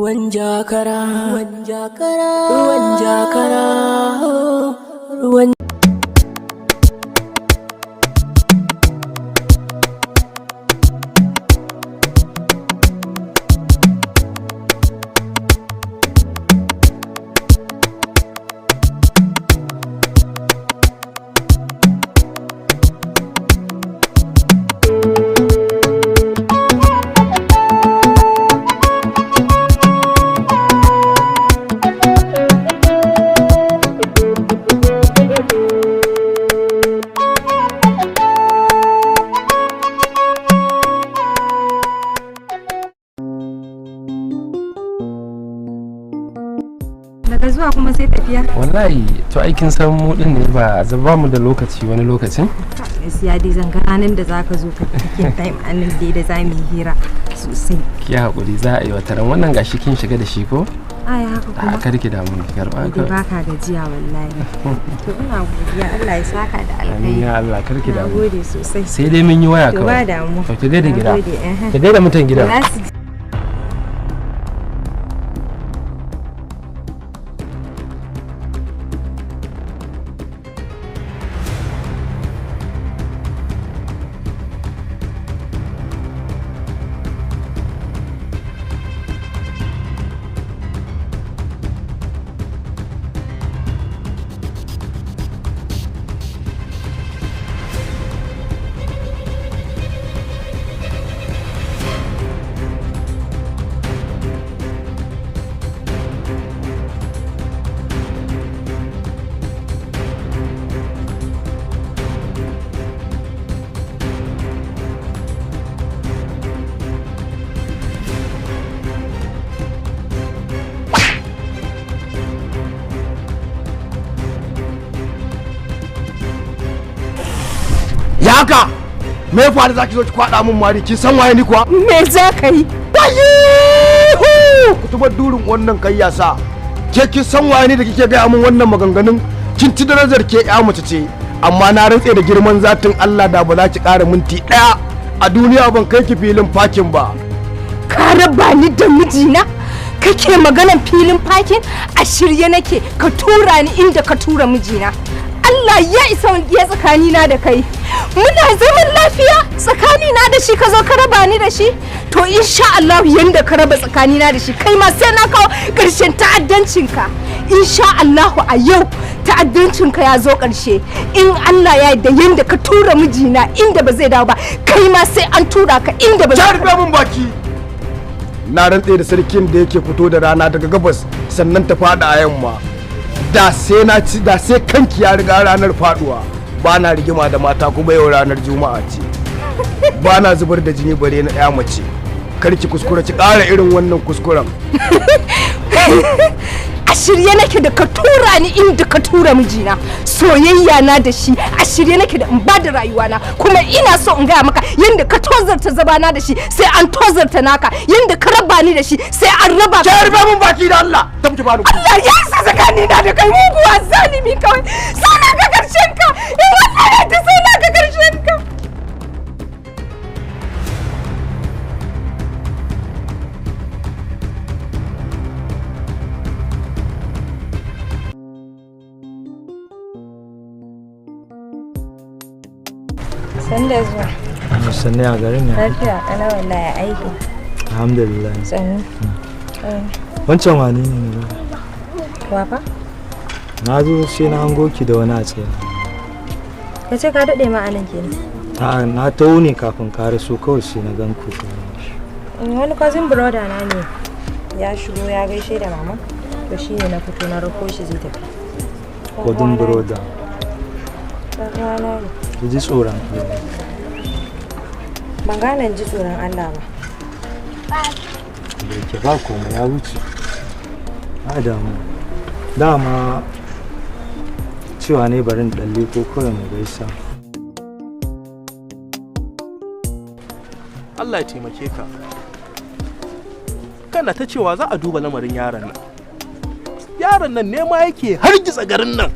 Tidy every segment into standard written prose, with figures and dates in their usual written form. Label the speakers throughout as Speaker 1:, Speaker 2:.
Speaker 1: ruwan jakara, ruwan jakara, ruwan
Speaker 2: daga zuwa kuma sai tafiya.
Speaker 3: Wallahi to aikin san mu din ne ba mu da lokaci wani lokacin.
Speaker 2: Gaskiya dai zan ga ranar da zaka zo ka cikin time anan dai da za mu hira sosai.
Speaker 3: Ki hakuri za a yi wata ran wannan gashi kin shiga da shi ko?
Speaker 2: Ai haka kuma.
Speaker 3: A karki da mun karba ka.
Speaker 2: Ba ka gajiya wallahi. To ina godiya Allah ya saka da alkhairi.
Speaker 3: Ya Allah karki da mu.
Speaker 2: Gode sosai.
Speaker 3: Sai dai mun yi waya kawai.
Speaker 2: To ba damu.
Speaker 3: To ki gaida gida. Ki gaida mutan gida.
Speaker 4: haka me ya faru zaki zo ki kwada mun mari kin san waye ni kuwa
Speaker 2: me za ka yi
Speaker 4: kutubar durin wannan kai ya sa ke kin san waye ni da kike ga mun wannan maganganun kin ci darajar ke ya mace ce amma na rantse da girman zatin Allah da ba za ki ƙara minti ɗaya a duniya ban kai ki filin fakin ba
Speaker 2: ka raba ni da mijina kake maganan filin fakin a shirye nake ka tura ni inda ka tura mijina Allah ya isa ya tsakanina da kai muna zaman lafiya tsakanina da shi ka zo ka raba ni da shi to insha Allah yanda ka raba tsakanina da shi kai ma sai na kawo ƙarshen ta'addancinka insha Allah a yau ta'addancinka ya zo ƙarshe in Allah ya yarda yanda ka tura mijina inda ba zai dawo ba kai ma sai an tura ka inda ba zai
Speaker 4: dawo ba baki na rantse da sarkin da yake fito da rana daga gabas sannan ta fada a yamma da sai kanki ya riga ranar faduwa ba na rigima da mata kuma yau ranar juma'a ce ba na zubar da jini bare na ya mace karki kuskura ki ƙara irin wannan kuskuren
Speaker 2: a shirye nake da ka tura ni inda ka tura mijina soyayya na da shi a shirye nake da in ba da rayuwana kuma ina so in gaya maka yanda ka tozarta zabana da shi sai an tozarta naka yanda ka raba ni da shi sai an raba ka
Speaker 4: ki rufe mun baki da Allah tafi ba
Speaker 2: Allah ya sa zakani na da kai muguwa zalimi kawai sai na ga karshen ka in wallahi ta sai na ga karshen ka Sanda zuwa.
Speaker 5: Sanne a garin ne.
Speaker 2: Lafiya ana wallahi aiki.
Speaker 5: Alhamdulillah.
Speaker 2: Sannu.
Speaker 5: Wancan wani ne ba?
Speaker 2: Wafa?
Speaker 5: Na zo sai na hango ki da wani a tsaye.
Speaker 2: Ka ce ka daɗe ma anan kenan.
Speaker 5: A'a na tawo ne kafin ka raso kawai sai na gan ku.
Speaker 2: Wani cousin brother na ne ya shigo ya gaishe da mama to shi ne na fito na rako shi zai tafi.
Speaker 5: Cousin brother.
Speaker 2: Ɗan
Speaker 5: Ki ji tsoron Allah.
Speaker 2: Ban gane ji tsoron Allah ba.
Speaker 5: Da ke ba komai ya wuce. Ba damu. Dama cewa ne barin ɗalle ko kawai mu gaisa.
Speaker 6: Allah ya taimake ka. Kana ta cewa za a duba lamarin yaron nan. Yaron nan ne ma yake hargitsa garin nan.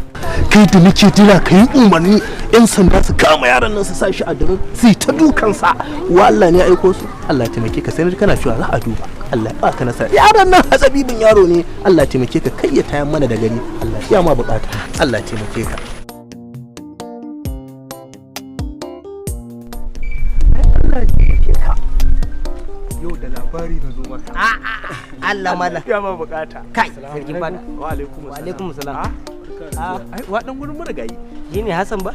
Speaker 6: kai da nake jira ka yi umarni yan sanda su kama yaran nan su sa shi a daren su ta dukansa wallah ne aiko su Allah ya taimake ka sai kana cewa za a duba Allah ya baka nasara yaran nan hatsabibin yaro ne Allah ya taimake ka kai ya tayan mana da gari Allah ya ma bukata Allah ya taimake ka Allah ya taimake ka yau da labari na zo maka
Speaker 5: Allah mala
Speaker 6: ya ma bukata
Speaker 5: kai sarkin fada
Speaker 6: wa alaikum
Speaker 5: salam
Speaker 6: ai wa dan gurin mura gayi
Speaker 5: shine Hassan ba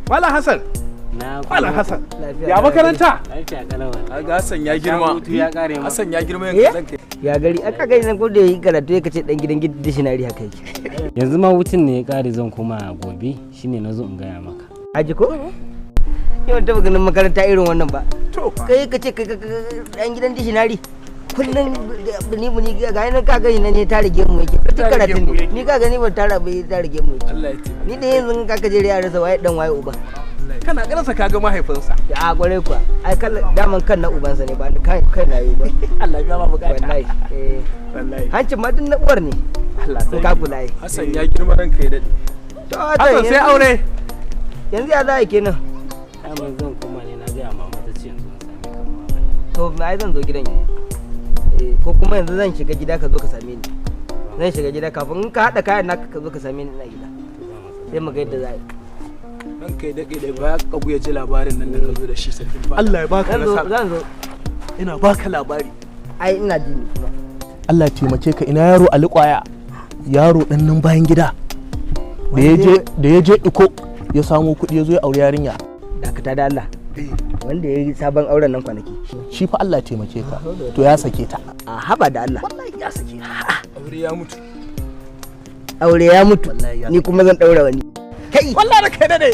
Speaker 6: Malam Hassan
Speaker 7: Na
Speaker 6: Malam Hassan
Speaker 7: lafiya.
Speaker 6: ya makaranta
Speaker 7: Lafiya kalawa.
Speaker 8: ga Hassan ya girma
Speaker 7: Ya kare ma.
Speaker 8: Hassan ya girma yanzu zan kai
Speaker 5: ya gari aka gani nan ko da yi karatu ya kace dan gidan dictionary haka yake
Speaker 7: Yanzu ma wutin ne ya kare zan koma gobe shine nazo in gaya maka.
Speaker 5: aji ko yau taba ganin makaranta irin wannan ba
Speaker 6: to
Speaker 5: kai kace dan gidan dictionary kullun buni ga nan ka gani nan ne ta rage mu yake duk karatun ne ni ka gani ba tara bai ta rage mu yake
Speaker 8: Allah ya taimake
Speaker 5: ni da yanzu ka kaje ya rasa waye dan waye uba
Speaker 6: kana ganin kaga mahaifinsa
Speaker 5: a gware kuwa ai kallon daman kan na ubansa ne ba kai na yi ba
Speaker 6: Allah ya ma bukata
Speaker 5: wallahi
Speaker 6: wallahi
Speaker 5: hancin ma din na uwar ne
Speaker 6: Allah
Speaker 5: sun ka kula yi
Speaker 8: Hassan ya girma ranka ya dade
Speaker 5: to
Speaker 6: Hassan sai aure
Speaker 5: yanzu ya za a kenan
Speaker 7: Dama zan koma ne na gaya mama ta ce yanzu in same ka.
Speaker 5: to ai zan zo gidan yanzu ko kuma yanzu zan shiga gida ka zo ka same ni zan shiga gida kafin in ka haɗa kayan naka ka zo ka same ni ina gida sai mu ga yadda za a yi
Speaker 8: ranka ya dade da ba ka ya ji labarin nan da ka zo da shi sarkin fa
Speaker 6: Allah ya baka nasara
Speaker 5: zan zo
Speaker 6: ina baka labari
Speaker 5: ai ina ji ni kuma
Speaker 6: Allah ya taimake ka ina yaro alikwaya yaro dan nan bayan gida da ya je iko ya samu kuɗi ya zo ya aure yarinya
Speaker 5: dakata da Allah wanda ya yi sabon auren nan kwanaki
Speaker 6: shi fa Allah ya taimake ka to ya sake ta
Speaker 5: a haba da Allah
Speaker 6: wallahi ya sake ta
Speaker 8: aure ya mutu
Speaker 5: aure ya mutu ni kuma zan daura wani kai
Speaker 6: wallahi da kai dade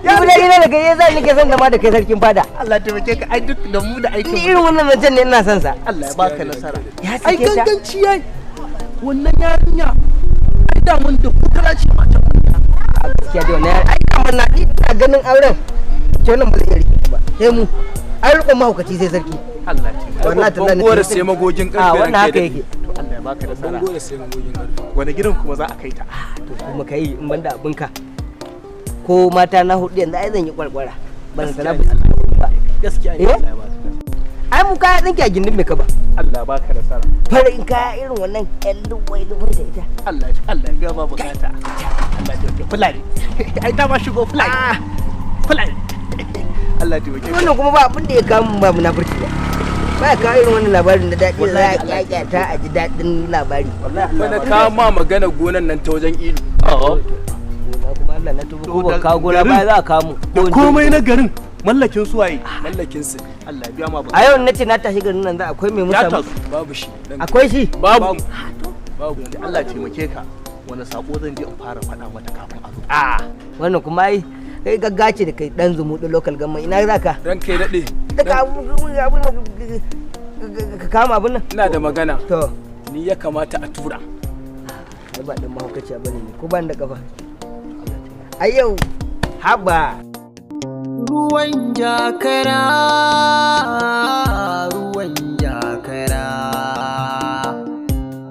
Speaker 5: ya bude ina da kai yasa nake son zama da kai sarkin fada
Speaker 6: Allah ya taimake ka ai duk da mu da aikin
Speaker 5: ni irin wannan zancen ne ina son sa
Speaker 6: Allah ya baka nasara
Speaker 5: ya
Speaker 6: ai
Speaker 5: sake ta
Speaker 6: ganganci yayi wannan yarinya ai da mun da kutara ce mata
Speaker 5: a gaskiya dai wannan ai kamar na ina ganin auren ke wannan ba zai iya rike ba sai mu ai rikon mahaukaci sai sarki
Speaker 6: Allah ya taimake
Speaker 5: wallahi tallahi
Speaker 8: bango da sai magogin
Speaker 5: a
Speaker 8: karfe
Speaker 5: wannan haka yake
Speaker 6: to Allah ya baka nasara
Speaker 8: bango da sai magogin karfe
Speaker 6: wani gidan kuma za a kai ta
Speaker 5: to kuma kai in banda abinka ko mata na hudu yanzu ai zan yi kwarkwara ban sana ba
Speaker 6: gaskiya ne Allah ya baka
Speaker 5: ai mu kaya dinki a gindin me ka ba
Speaker 6: Allah ya baka nasara
Speaker 5: farin kaya irin wannan ƴan luwai luwai da ita
Speaker 6: Allah ya biya ma bukata Allah ya taimake fulani ai ta ma shigo fulani fulani Allah ya taimake
Speaker 5: wannan kuma ba abin da ya kawo ba munafurci ba ba ya kawo irin wannan labarin da daɗi za a kyakkyata a ji daɗin labari
Speaker 8: wani ka ma magana gonan nan ta wajen ilu
Speaker 5: kuma Allah na tuba ko ba kawo gona ba za a kawo mu
Speaker 6: da komai na garin mallakin suwaye
Speaker 8: mallakin su
Speaker 6: Allah ya biya ma
Speaker 5: a yau nace na tashi garin nan za akwai mai
Speaker 6: ya
Speaker 5: musa
Speaker 6: tasu
Speaker 8: babu shi
Speaker 5: akwai shi
Speaker 8: babu
Speaker 6: Allah ya taimake ka wani sako zan je in fara faɗa mata kafin a zo
Speaker 5: wannan kuma ai kai gaggace da kai dan zumuɗin local government ina za ka
Speaker 8: ranka ya dade
Speaker 5: ka kama abin nan
Speaker 8: ina da magana
Speaker 5: to
Speaker 8: ni ya kamata a tura
Speaker 5: ai ba dan mahaukaciya bane ne ko ban da kafa a yau haba
Speaker 1: ruwan jakara ruwan jakara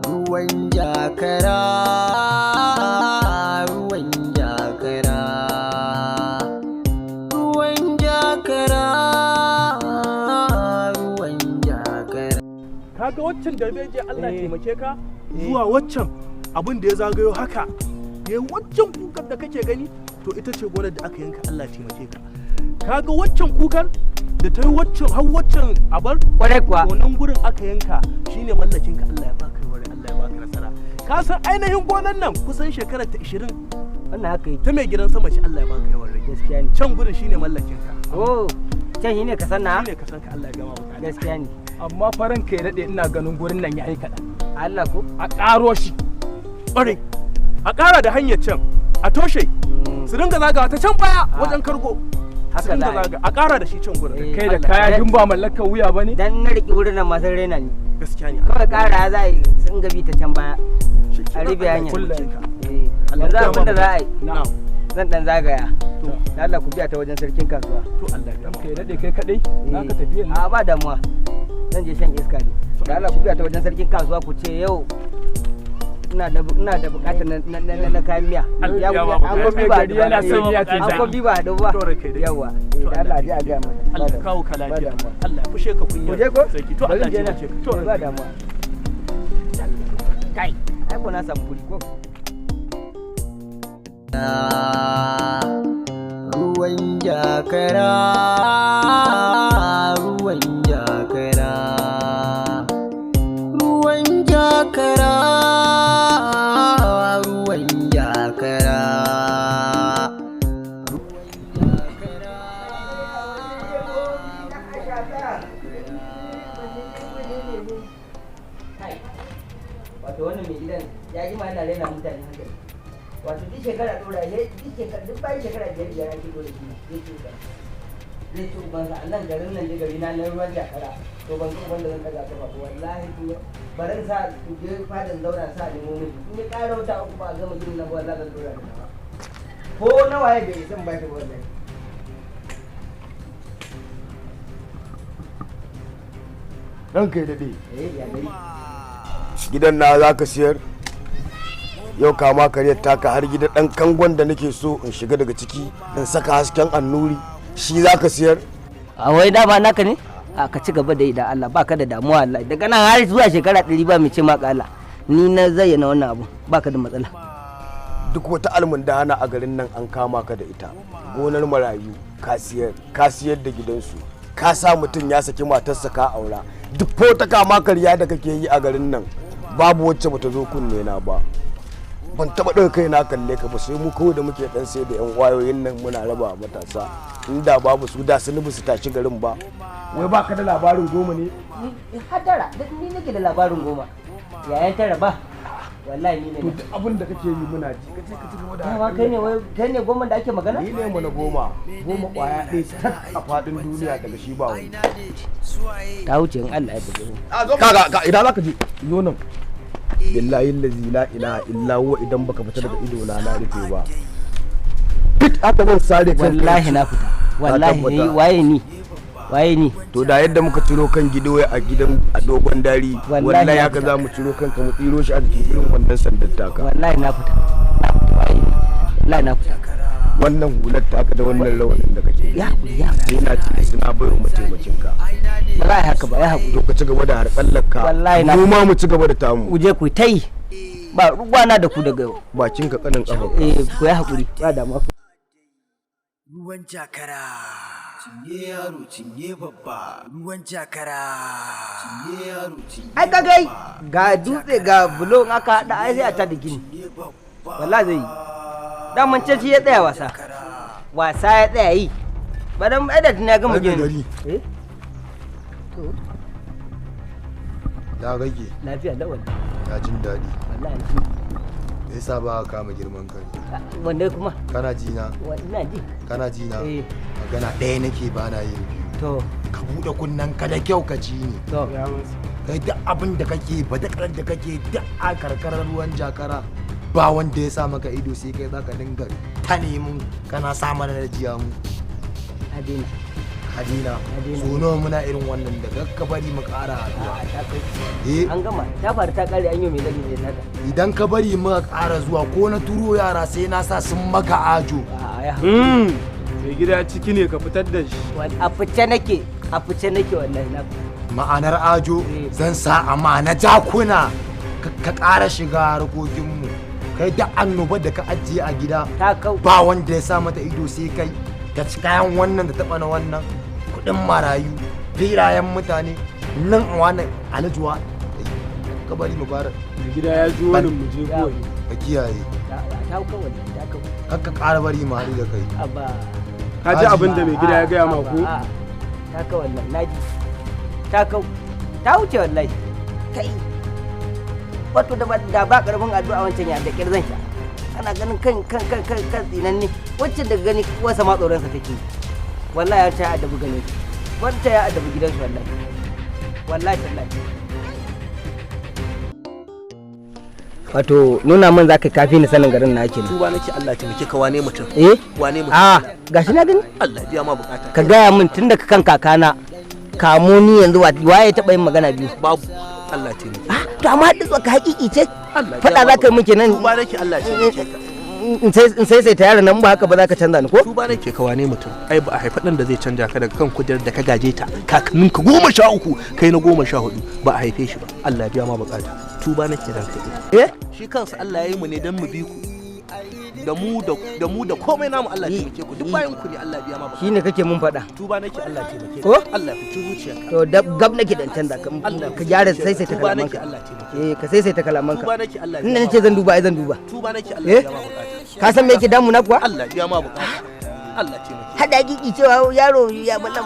Speaker 1: ruwan jakara ruwan jakara ruwan jakara ruwan jakara
Speaker 6: kaga waccan da bai je Allah ya taimake ka zuwa waccan abin da ya zagayo haka ya waccan kukar da kake gani to ita ce gonar da aka yanka Allah ya taimake ka kaga waccan kukar da ta yi waccan har waccan abar
Speaker 5: kwarai kuwa
Speaker 6: wannan gurin aka yanka shine mallakin ka Allah ya baka wari Allah ya baka nasara ka san ainihin gonar nan kusan shekara ta 20
Speaker 5: wannan haka yake
Speaker 6: ta mai gidan sama shi Allah ya baka wari
Speaker 5: gaskiya ne
Speaker 6: can gurin shine mallakin ka
Speaker 5: oh can shine ka san na
Speaker 6: shine ka san ka Allah ya gama bukata
Speaker 5: gaskiya ne
Speaker 8: amma faran ka ya dade ina ganin gurin nan ya haika
Speaker 5: Allah ko
Speaker 8: a karo shi
Speaker 6: ƙwarai a ƙara da hanyar can a toshe su dinga zagawa ta can baya wajen kargo su
Speaker 5: haka
Speaker 6: dinga
Speaker 5: za a yi.
Speaker 6: zaga a ƙara da shi can gurin
Speaker 5: Eh.
Speaker 8: kai da kaya dun ba mallakar wuya bane
Speaker 5: dan na riki wurin nan masu raina ni
Speaker 6: gaskiya ne
Speaker 5: kawai kara za a yi sun gabi ta can baya a rufe hanyar yanzu abin da za a yi
Speaker 6: na'am
Speaker 5: zan dan zagaya da Allah ku biya ta wajen sarkin kasuwa
Speaker 6: to Allah ya
Speaker 8: kai dade kai kadai za ka tafi yanzu
Speaker 5: a ba damuwa zan je shan iska ne da Allah ku biya ta wajen sarkin kasuwa ku ce yau ina da bukatar na kayan miya. An gobi ba yana son miya ce. An gobi ba da ba. Yawa. Allah ji a ga mu.
Speaker 6: Allah kawo ka lafiya. Allah fushe ka kunya.
Speaker 5: Kuje ko?
Speaker 6: To Allah ji ce.
Speaker 5: To ba damuwa. Kai, ai ko na samu kuri ko?
Speaker 1: Ruwan jakara, ruwan jakara, ruwan jakara, ruwan jakara.
Speaker 5: Wato wannan mai gidan ya ji ma yana raina mutane hankali. Wato duk shekara dora duk bayan shekara biyar ake dora shi zai ci ubansa a nan garin nan gari na ruwan jakara to ban kan wanda zan daga kafa wallahi to barin sa ku je fadan zauna sa nemo miji in ya ƙara wata uku ba a gama gidan nan wallahi zan dora da ko nawa ya bai san ba ta wallahi
Speaker 4: ranka ya daɗe
Speaker 5: ya gari
Speaker 4: gidan na za ka siyar yau kama karyar taka har gida ɗan kangon da nake so in shiga daga ciki in saka hasken annuri shi za ka siyar
Speaker 5: a wai dama naka ne a ka ci gaba da yi da Allah baka da damuwa Allah daga nan har zuwa shekara 100 ba mai ce maka Allah ni na zayyana wannan abu baka da matsala
Speaker 4: duk wata almundana a garin nan an kama ka da ita gonar marayu ka siyar da gidansu ka sa mutum ya saki matarsa ka aura duk ko ta kama karya da kake yi a garin nan babu wacce bata zo kunne na ba ban taba ɗauka kai na kalle ka ba sai mu kawai da muke dan sai da yan wayoyin nan muna raba matasa inda babu su da su su tashi garin ba wai baka da labarin goma ne
Speaker 5: hadara ni nake da labarin goma yayan tara ba wallahi ni ne
Speaker 4: to duk abin da kake yi muna ji kace ka tuno da
Speaker 5: dama kai ne goma da ake magana
Speaker 4: ni ne mu na goma kwaya ɗaya tak a fadin duniya daga shi ba wani
Speaker 5: ta wuce in Allah ya tabbata
Speaker 4: kaga idan zaka je zo nan billahi allazi la ilaha illa huwa idan baka fita daga ido na rufe ba fit aka ban sare kan
Speaker 5: wallahi na fita wallahi waye ni
Speaker 4: to da yadda muka ciro kan gido a gidan a dogon dari wallahi haka za mu ciro kanka mu tsiro shi a cikin irin wannan sandar taka
Speaker 5: wallahi na fita wallahi na fita
Speaker 4: wannan hular taka da wannan rawanin da kake
Speaker 5: ya
Speaker 4: sai na ci suna bayar mataimakin ka
Speaker 5: wallahi haka ba ya hakuri
Speaker 4: to ka ci gaba da harkallar ka
Speaker 5: wallahi na
Speaker 4: mu ma mu ci gaba da tamu
Speaker 5: uje ku tai ba ruwana da ku daga yau
Speaker 4: bakin ka kanin kafa
Speaker 5: ku ya hakuri ba da ma
Speaker 1: ruwan jakara cinye yaro cinye babba ruwan jakara cinye yaro cinye
Speaker 5: ai kagai ga dutse ga bulo aka hada ai sai a ta da gini wallahi zai daman ce shi ya tsaya wasa ya tsaya yi ba dan ai da tuna gama gini to
Speaker 9: ya rage
Speaker 5: lafiya lawal
Speaker 9: ya jin daɗi
Speaker 5: wallahi
Speaker 9: me yasa ba ka kama girman kai
Speaker 5: wanda kuma
Speaker 9: kana ji na
Speaker 5: ina ji
Speaker 9: kana ji na magana ɗaya nake ba na yin biyu
Speaker 5: to
Speaker 9: ka buɗe kunnen ka da kyau ka ji ni
Speaker 5: to
Speaker 9: kai duk abin da kake ba da kake duk a karkarar ruwan jakara ba wanda ya sa maka ido sai kai zaka dinga ta neman kana sa mana da jiya mu Hadina so nawa muna irin wannan da ka bari mu ƙara haɗuwa
Speaker 5: an gama ta faru ta ƙare an yi mai zagi ne naka
Speaker 9: idan ka bari mu ƙara zuwa ko na turo yara sai na sa sun maka ajo
Speaker 8: mai gida ciki ne ka fitar da shi
Speaker 5: a fice nake wallahi na
Speaker 9: ma'anar ajo zan sa amma na jakuna ka ƙara shiga harkokinmu kai da annobar da ka ajiye a gida ba wanda ya sa mata ido sai kai ka ci kayan wannan da taɓa na wannan kuɗin marayu firayen mutane nan a wannan alajuwa ka bari mu fara
Speaker 8: gida ya ji wani mu je kawai
Speaker 9: ka kiyaye ka ƙara bari mu haɗu da kai
Speaker 8: ka ji abin da mai gida ya gaya ma ko
Speaker 5: ta ka wallahi naji ta wuce wallahi kai wato da ba karfin addu'a wancan ya da kirzan sha ana ganin kan tsinan ne wacce daga gani wasa ma tsoronsa take wallahi ya ta adabu gane wanda ya adabu gidansu wallahi wato nuna min zaka kafi ni sanin garin na ake
Speaker 6: tuba nake Allah taimake ka wane mutum wane mutum
Speaker 5: gashi na gani
Speaker 6: Allah biya ma bukata
Speaker 5: ka gaya min tun daga kan kakana kamo ni yanzu waye taɓa yin magana biyu
Speaker 6: babu Allah taimake
Speaker 5: to amma duk ka hakiki ce faɗa za ka yi muke nan
Speaker 6: tuba nake Allah ce nake ka
Speaker 5: in sai ta yaran nan ba haka ba za ka canza ni ko
Speaker 6: tuba nake ka wane mutum ai ba a haifa dan da zai canja ka daga kan kujerar da ka gaje ta kakannin ka 13 kai na 14 ba a haife shi ba Allah ya biya ma bukata tuba nake dan kai shi kansa Allah ya yi mu ne dan mu bi ku da mu da komai namu Allah ya taimake ku duk bayan ku ne Allah ya biya ma bukata
Speaker 5: shine kake mun faɗa
Speaker 6: tuba nake Allah ya taimake
Speaker 5: ko
Speaker 6: Allah ya fitu zuciyarka
Speaker 5: to gab nake dan canza ka gyara sai ta kalamanka ka sai ta kalamanka
Speaker 6: tuba nake Allah
Speaker 5: inda nace zan duba ai zan duba
Speaker 6: tuba nake Allah ya biya ma bukata
Speaker 5: ka san me yake damu na kuwa
Speaker 6: Allah ya biya ma bukata Allah ya taimake
Speaker 5: hada gigi cewa yaro ya balla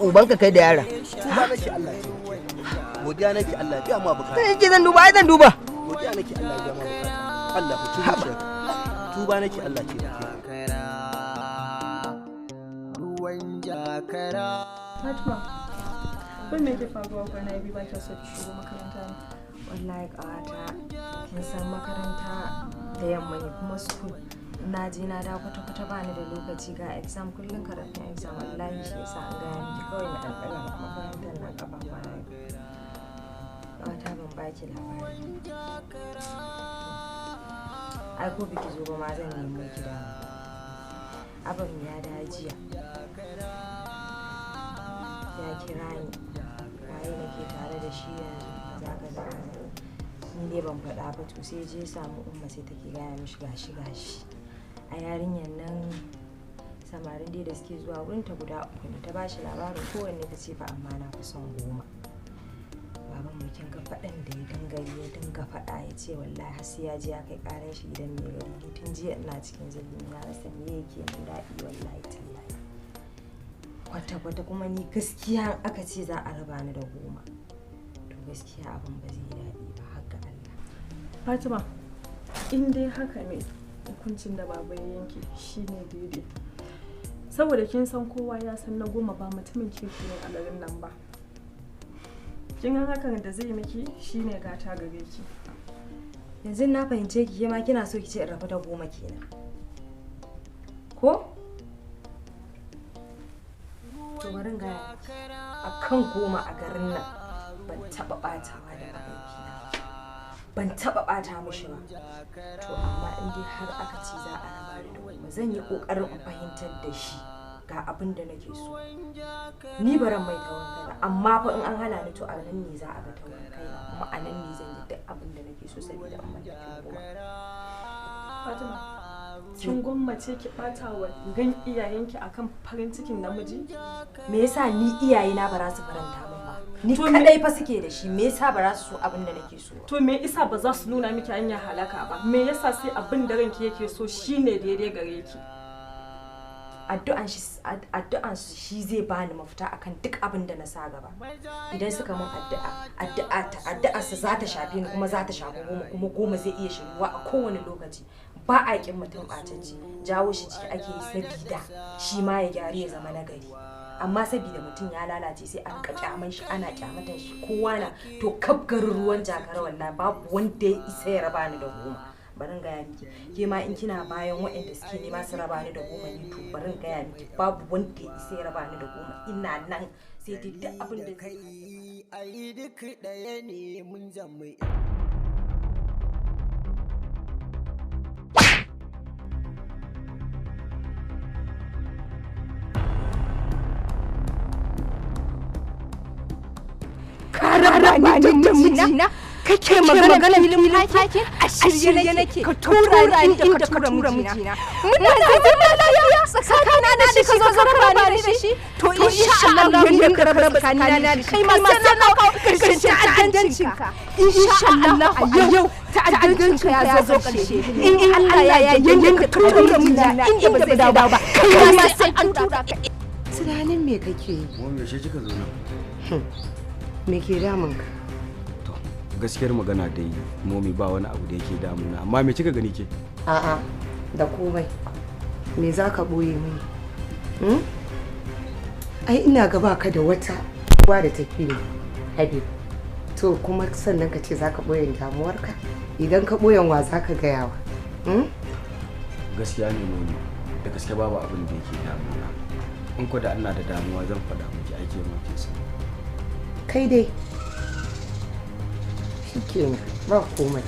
Speaker 5: ubanka kai da yara
Speaker 6: tuba nake Allah ya taimake godiya nake Allah ya biya ma bukata
Speaker 5: sai nace zan duba ai zan duba
Speaker 6: godiya nake Allah ya biya ma bukata Allah ya fitu zuciyarka tuba nake Allah ce
Speaker 1: ruwan jakara.
Speaker 10: Fatima, wai me ke faruwa kwana biyu ba ki so ki shigo makaranta ne?
Speaker 2: Wallahi ƙawata, kin san makaranta da yamma ne kuma school. Na je na dawo kwata-kwata ba ni da lokaci ga exam kullum karatun exam wallahi shi yasa an gaya miki kawai na ɗanɗana makarantar nan gaba kwana biyu. Ƙawata ban baki labari. Ai ko biki zo ba ma zan nemo ki da abin ya da jiya ya kira ni waye nake tare da shi yanzu za ka ni dai ban faɗa ba to sai je samu umma sai take gaya mishi gashi a yarinyar nan samarin dai da suke zuwa wurin ta guda 3 ne ta bashi labarin kowanne ta ce fa amma na fi son 10 baban mu kin ga faɗan da ya dinga faɗa ya ce wallahi har sai ya je ya kai ƙaran shi gidan mai gari tun jiya ina cikin zulumi na rasa me yake min daɗi wallahi tallahi kwata kuma ni gaskiya aka ce za a raba ni da 10 to gaskiya abin ba zai daɗi ba har ga Allah.
Speaker 10: Fatima, in dai haka ne hukuncin da baba ya yanke shine daidai saboda kin san kowa ya san na 10 ba mutumin kirki ne a garin nan ba. Kin ga hakan da zai miki shine gata gare ki.
Speaker 2: Yanzu na fahimce ki ma kina so ki ce in rabu da 10 kenan. Ko? To bari ga akan 10 a garin nan ban taba batawa da mahaifina. Ban taba bata mishi ba. To amma in dai har aka ce za a raba da 10 zan yi kokarin in fahimtar da shi ga abin da nake so. Ni baran mai tawon kai amma fa in an hana ni to a nan ne za a ga tawon kai kuma a nan ne zan yi duk abin da nake so saboda amma da kuma
Speaker 10: Fatima, kin gwammace ki bata wa gan iyayenki akan farin cikin namiji?
Speaker 2: Me yasa ni iyayena ba za su faranta min ba? Ni kadai fa suke da shi, me yasa ba za su so abin da nake so?
Speaker 10: To me yasa ba za su nuna miki hanyar halaka ba? Me yasa sai abin da ranki yake so shine daidai gare ki? addu'an shi zai bani mafita akan duk abin da na sa gaba. Idan suka min addu'a su za ta shafe ni kuma za ta shafi 10 kuma 10 zai iya shiruwa a kowane lokaci. Ba a kin mutum ɓatacce, jawo shi ciki ake yi sabida shi ma ya gyaru ya zama nagari. Amma sabida mutum ya lalace sai an ka kyaman shi ana kyamatan shi kowa na to kaf garin ruwan jakara wallahi babu wanda ya isa ya raba ni da 10. Barin gaya miki ke ma in kina bayan waɗanda suke nema su raba ni da 10 ne to barin gaya miki babu wanda ya isa ya raba ni da 10 ina nan sai dai duk abin da kai
Speaker 1: ai duk ɗaya ne mun zama
Speaker 2: ba ni da mijina kake magana filin fakin a shirye nake ka tura ni inda ka tura mijina muna zama lafiya tsakanin na da shi ka zo raba ni da shi to insha Allah yanda ka raba tsakanin na da shi kai ma sai na kawo karshen ta'addancinka insha Allah a yau ta'addancinka ya zo karshe in Allah ya yanda ka tura mijina inda ba zai dawo ba kai ma sai an tura ka. Tunanin me kake yi?
Speaker 11: Mu yaushe kika zo nan?
Speaker 2: Me ke damun ka?
Speaker 11: To, gaskiyar magana dai momi ba wani abu da yake damuna, amma me kika gani ke?
Speaker 2: A'a, da komai. Me za ka boye mini?
Speaker 12: Ai ina ga baka da wata uwa da tafi ne, Habib. To kuma sannan ka ce za ka boye damuwarka? Idan ka boyen wa za ka gaya wa?
Speaker 11: Gaskiya ne momi, da gaske babu abin da yake damuna. In ko da ina da damuwa zan faɗa miki ake mafi so.
Speaker 12: Kai dai shikenan ba komai.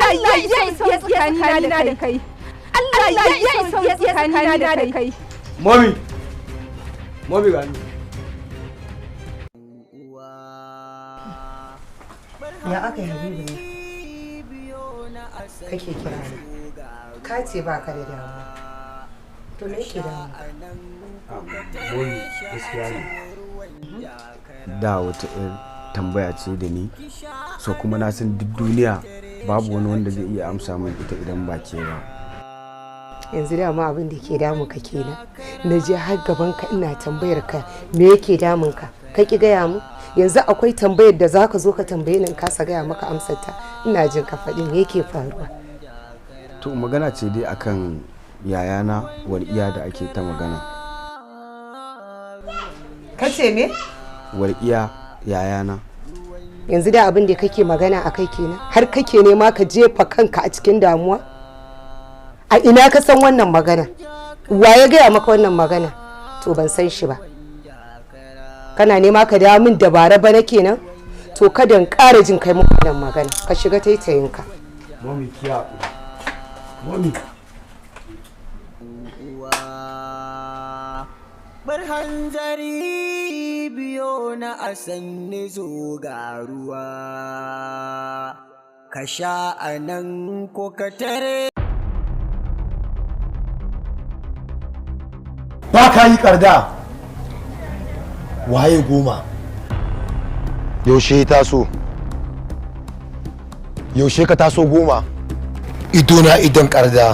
Speaker 2: Allah ya isa tsakanina da kai. Allah ya isa tsakanina da kai.
Speaker 4: Mami gani.
Speaker 12: Ya aka yi Habibu ne? Kake kira ni. Ka ce ba ka da damuwa. To me yake damuwa?
Speaker 11: Mami gaskiya ne. Da wata tambaya ce da ni, so kuma na san duk duniya babu wani wanda zai iya amsa min ita idan ba ke ba.
Speaker 12: Yanzu dama abin da ke damu ka kenan. Na je har gaban ka ina tambayar ka me yake damun ka. Ka ki gaya mu? Yanzu akwai tambayar da zaka zo ka tambaye ni in kasa gaya maka amsar ta. Ina jin ka faɗi me yake faruwa.
Speaker 11: To magana ce dai akan yayana Wal'iya da ake ta magana.
Speaker 12: Kace me?
Speaker 11: Wal'iya yayana.
Speaker 12: Yanzu da abin da kake magana a kai kenan har kake nema ka jefa kanka a cikin damuwa. A ina ka san wannan magana? Wa ya gaya maka wannan magana? To ban san shi ba. Kana nema ka dawo min dabara bana kenan? To kada in ƙara jin kai muku wannan magana. Ka shiga taitayinka.
Speaker 11: Mami kiya. Mami.
Speaker 1: Bar hanzari biyo na asanni zo ga ruwa. Ka sha anan ko ka tare.
Speaker 9: Ba ka yi karda. Waye goma? Yaushe taso? Yaushe ka taso goma? Idona idan karda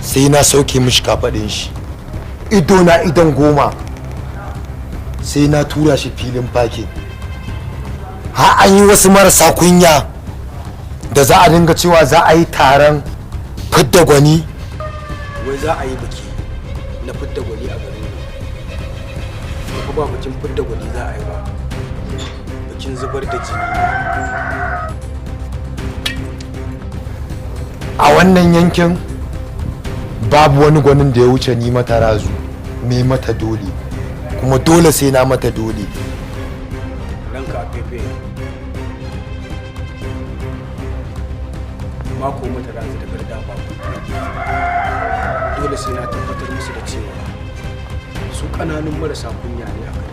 Speaker 9: sai na sauke mishi kafaɗin shi. Idona idan goma sai na tura shi filin fake. Ha an yi wasu marasa kunya da za a dinga cewa za a yi taron fidda gwani.
Speaker 8: Wai za a yi biki na fidda gwani a garin nan. Ba bikin fidda gwani za a yi ba. Bikin zubar da jini.
Speaker 9: A wannan yankin babu wani gwanin da ya wuce ni mata razu mai mata dole, kuma dole sai na mata dole.
Speaker 8: Ranka a fefe. Mako mata razu da garda babu. Dole sai na tabbatar musu da cewa su ƙananun marasa kunya ne a kai.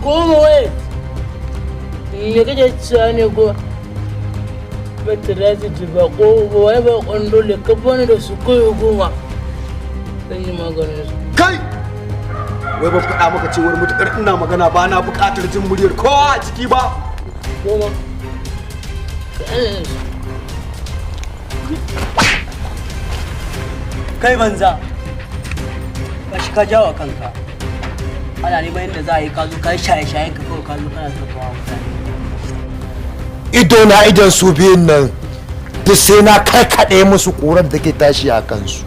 Speaker 13: Goma wai me kake cewa ne ko bata razu ji ba ko wai ba kwando le ka bani da su koyo goma zan yi maganin su.
Speaker 8: Kai! Wai ban faɗa maka cewar mutuƙar ina magana ba na buƙatar jin muryar kowa a ciki ba.
Speaker 13: Goma.
Speaker 5: Kai banza. Ka shi ka jawo kanka. Ana neman yadda za a yi kazo ka shaye-shayen ka kawai kazo kana sarfawa mutane.
Speaker 9: Ido na idon su biyun nan duk sai na karkaɗe musu ƙurar da ke tashi a kansu.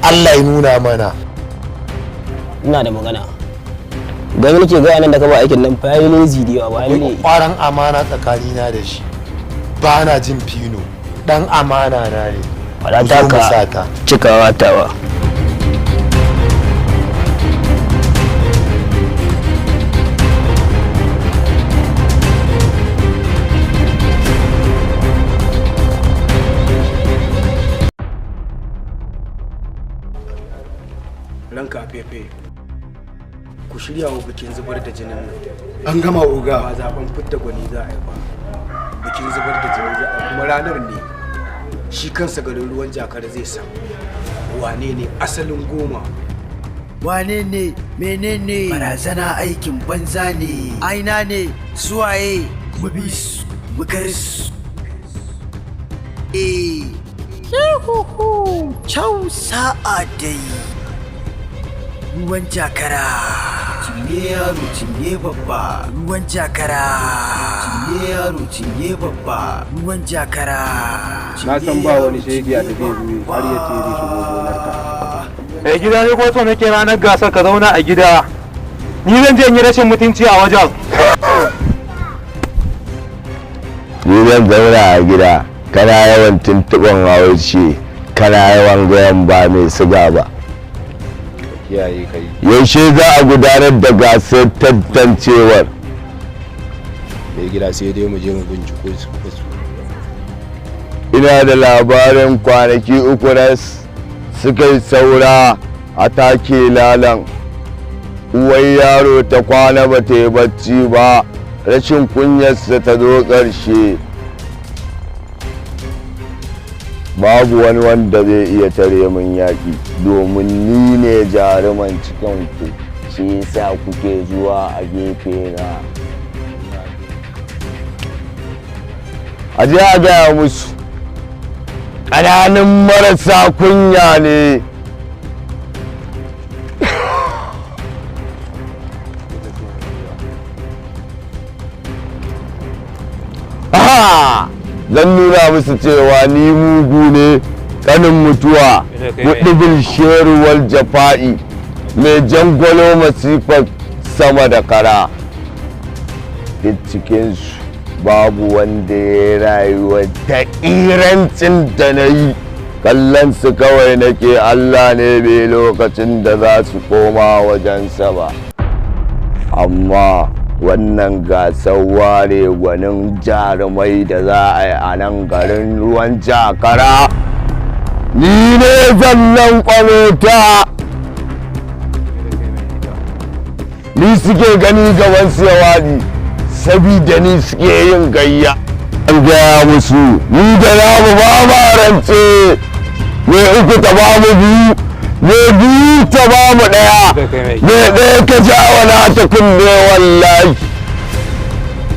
Speaker 9: Allah ya nuna mana.
Speaker 14: Ina da magana. Gani nake gaya nan da ka ba aikin nan fa yayi lazy da yawa ba ne.
Speaker 9: Ƙwaran amana tsakanina da shi. Ba na jin fino. Dan amana na ne.
Speaker 14: Wala ta ka cikawa tawa.
Speaker 8: Ranka a fefe. Ku shirya wa bikin zubar da jinin nan.
Speaker 9: An gama oga.
Speaker 8: Ba zaben fidda gwani za a yi ba. Bikin zubar da jini za a yi kuma ranar ne shi kansa garin ruwan jakar zai san wane ne asalin goma.
Speaker 1: Wane ne? Menene? Barazana aikin banza ne. Aina ne? Suwaye? Mubis. Mukaris. Yahuhu. Kyau sa'a dai. Ruwan jakara. Cinye yaro cinye babba. Ruwan jakara. Cinye yaro cinye babba. Ruwan jakara.
Speaker 15: Na san ba wani shege da zai zo har ya ce zai shigo gonarka.
Speaker 16: Gida ne ko so nake ranar gasar ka zauna a gida.
Speaker 15: ni zan je in yi rashin mutunci a wajen.
Speaker 16: Ni zan zauna a gida, kana yawan tuntuɓin hawarci, kana yawan gayan ba mai siga ba.
Speaker 15: Kiyaye kai.
Speaker 16: Yaushe za a gudanar da gasar tantancewar?
Speaker 15: Mai gida sai dai mu je mu binciko su.
Speaker 16: Ina da labarin kwanaki uku da suka yi saura a take lalan. Uwar yaro ta kwana ba ta yi bacci ba, rashin kunyarsa ta zo ƙarshe. Babu wani wanda zai iya tare min yaƙi domin ni ne jaruman cikinku, shi yasa kuke zuwa a gefe na. A je a gaya musu ƙananan marasa kunya ne. Zan nuna musu cewa ni mugu ne, ƙanin mutuwa, kuɗubin sheruwar jafa'i, mai jangwalo masifar sama da kara. Duk cikinsu babu wanda ya rayuwa ta irancin da na yi, kallon su kawai nake. Allah ne bai lokacin da za su koma wajensa ba. Amma wannan gasar ware gwanin jarumai da za a yi a nan garin ruwan jakara, ni ne zallan kwameta. Ni suke gani gaban siyawani, sabida ni suke yin gayya. An gaya musu ni da namu ba ma rance, me uku ta ba mu biyu, me biyu ta ba mu ɗaya, me ɗaya ka jawa na ta kunne wallahi.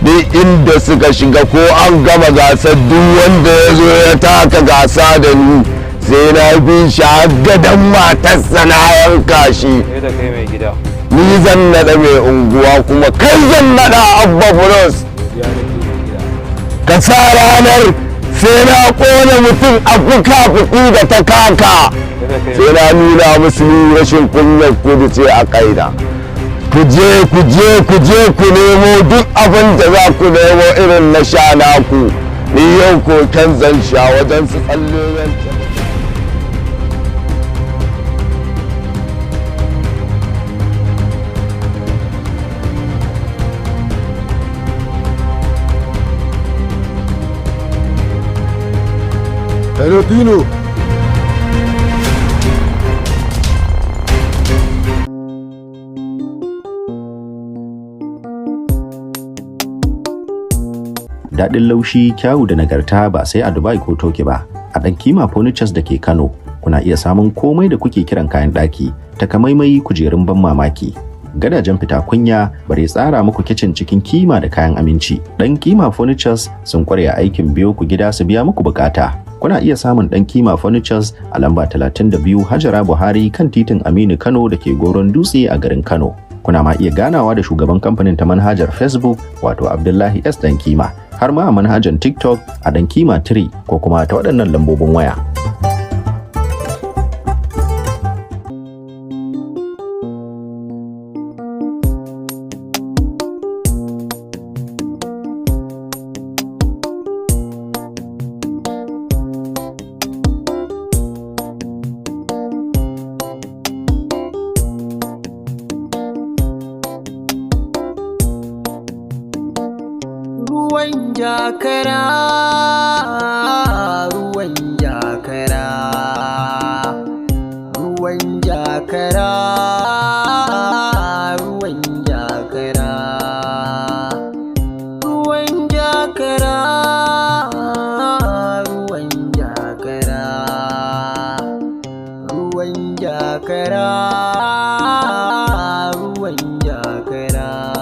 Speaker 16: Duk inda suka shiga ko an gama gasar, duk wanda ya zo ya taka gasa da ni sai na bi shi har gadon matarsa na yanka shi. Ni zan naɗa mai unguwa kuma kai zan naɗa Abba Bros. Ka sa ranar sai na ƙona mutum a fuka-fuki da ta kaka, sai na nuna musu rashin kunyar kudu ce a kaina. Ku je ku nemo duk abin da za ku nemo irin na sha naku. Ni yau koken zan sha wajen su tsalle yanta.
Speaker 4: Hello Dino.
Speaker 17: Daɗin laushi, kyawu da nagarta ba sai a Dubai ko Toki ba. A ɗan Kima Furnitures da ke Kano, kuna iya samun komai da kuke kiran kayan ɗaki, takamaimai kujerun ban mamaki. Gadajen fita kunya bare tsara muku kicin cikin kima da kayan aminci. Ɗan Kima Furnitures sun kware a aikin biyo ku gida su biya muku bukata. Kuna iya samun Ɗan Kima Furnitures a lamba 32 Hajara Buhari kan titin Aminu Kano da ke Goron Dutse a garin Kano. Kuna ma iya ganawa da shugaban kamfanin ta manhajar Facebook wato Abdullahi S. Ɗan Kima, har ma a manhajar TikTok a Ɗan Kima 3 ko kuma ta waɗannan lambobin waya.
Speaker 1: ruwan jakara ruwan jakara ruwan jakara ruwan jakara ruwan jakara ruwan jakara ruwan jakara ruwan jakara